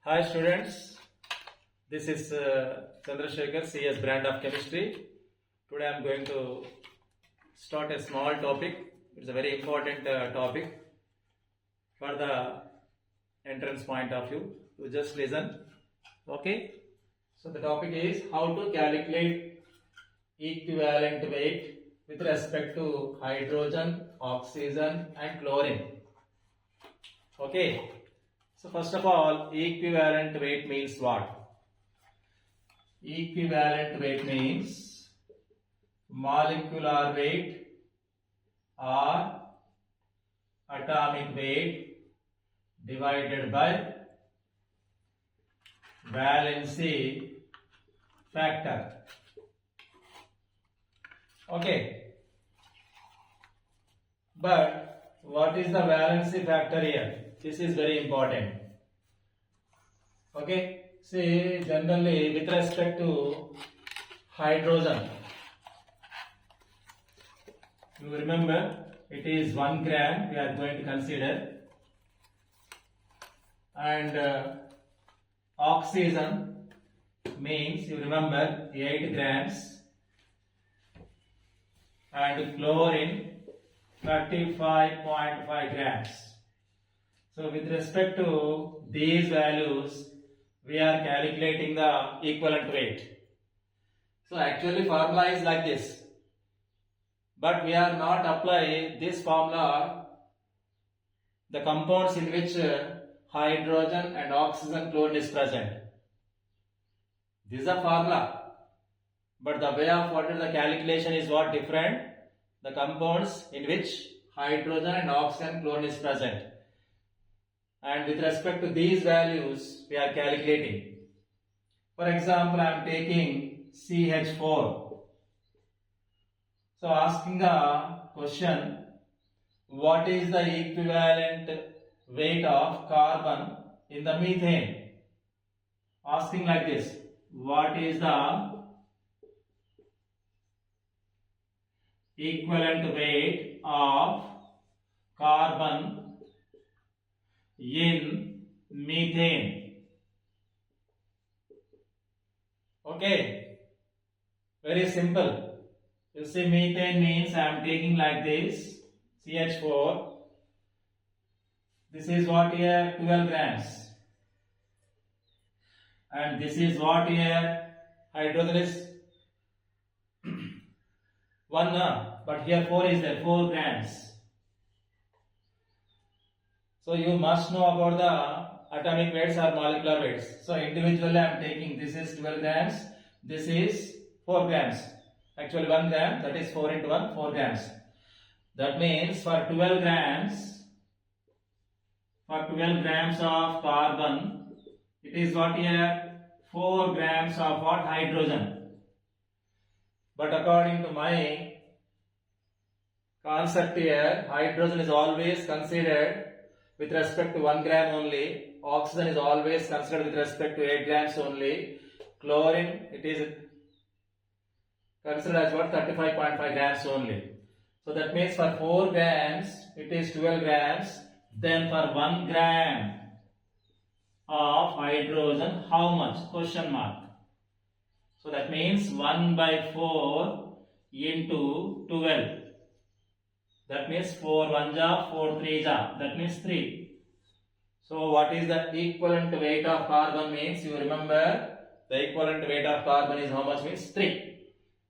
Hi students, this is Chandrasekhar, CS brand of chemistry. Today I am going to start a small topic. It's a very important topic for the entrance point of view. You just listen. Okay. So the topic is how to calculate equivalent weight with respect to hydrogen, oxygen and chlorine. Okay. So first of all, equivalent weight means what? Equivalent weight means molecular weight or atomic weight divided by valency factor. Okay. But what is the valency factor here? This is very important. Okay. See, generally with respect to hydrogen, you remember it is 1 gram we are going to consider, and oxygen means you remember 8 grams and chlorine 35.5 grams. So with respect to these values, we are calculating the equivalent weight. So actually formula is like this, but we are not applying this formula the compounds in which hydrogen and oxygen chlorine is present. This is a formula, but the way of what is the calculation is what different. The compounds in which hydrogen and oxygen chlorine is present. And with respect to these values, we are calculating. For example, I am taking CH4. So asking the question, what is the equivalent weight of carbon in the methane? Asking like this, what is the equivalent weight of carbon in methane? Okay, very simple. You see, methane means I am taking like this CH4. This is what here 12 grams, and this is what here hydrogen is 1, but here 4 is there, 4 grams. So you must know about the atomic weights or molecular weights. So individually I am taking, this is 12 grams, this is 4 grams. Actually 1 gram, that is 4 into 1, 4 grams. That means for 12 grams of carbon, it is what here? 4 grams of what? Hydrogen. But according to my concept here, hydrogen is always considered with respect to 1 gram only. Oxygen is always considered with respect to 8 grams only. Chlorine, it is considered as what? 35.5 grams only. So that means for 4 grams, it is 12 grams. Then for 1 gram of hydrogen, how much? Question mark. So that means 1 by 4 into 12. That means 4 1 ja, 4 3 ja. That means 3. So what is the equivalent weight of carbon means? You remember the equivalent weight of carbon is how much means? 3.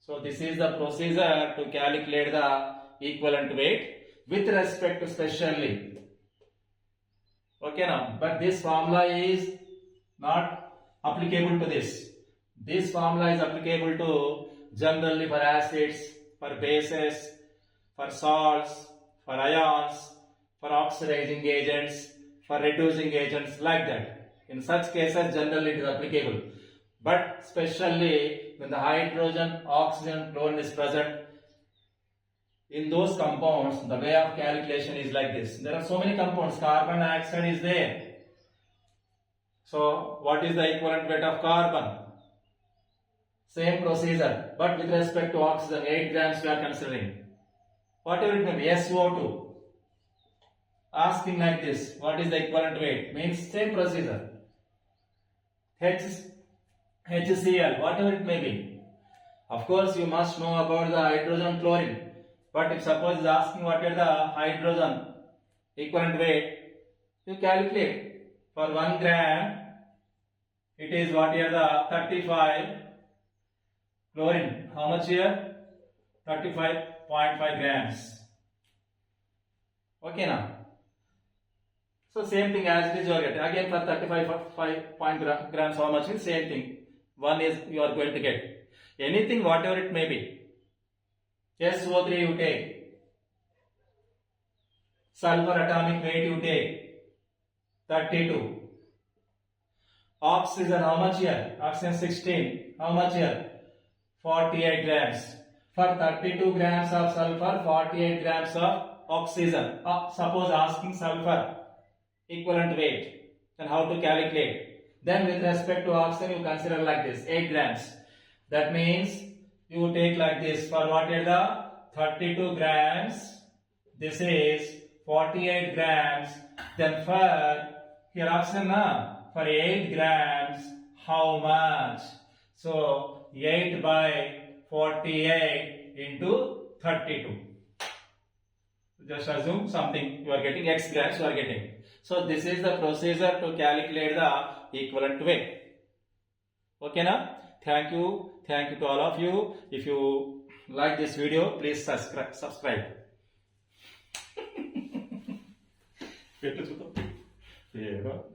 So this is the procedure to calculate the equivalent weight with respect to specially. Okay now, but this formula is not applicable to this. This formula is applicable to generally for acids, for bases, for salts, for ions, for oxidizing agents, for reducing agents, like that. In such cases, generally it is applicable. But especially when the hydrogen, oxygen, chlorine is present, in those compounds, the way of calculation is like this. There are so many compounds, carbon dioxide is there. So, what is the equivalent weight of carbon? Same procedure, but with respect to oxygen, 8 grams we are considering. Whatever it may be, SO2. Asking like this, what is the equivalent weight? Means same procedure. HCl, whatever it may be. Of course, you must know about the hydrogen chlorine. But if suppose is asking what is the hydrogen equivalent weight, you calculate. For 1 gram, it is what is the 35 chlorine. How much here? 35.5 grams. Okay now. So same thing as it is you are getting. Again for 35 grams, how much is same thing. One is you are going to get. Anything whatever it may be. SO3 you take. Sulfur atomic weight you take. 32. Oxygen how much here? Oxygen 16. How much here? 48 grams. For 32 grams of sulfur, 48 grams of oxygen. Suppose asking sulfur equivalent weight, then how to calculate? Then with respect to oxygen, you consider like this 8 grams. That means you take like this. For what is the 32 grams? This is 48 grams. Then for here oxygen for 8 grams, how much? So 8 by 48 into 32. Just assume something you are getting X grams you are getting. So this is the procedure to calculate the equivalent weight. Okay now? Thank you to all of you. If you like this video, please subscribe.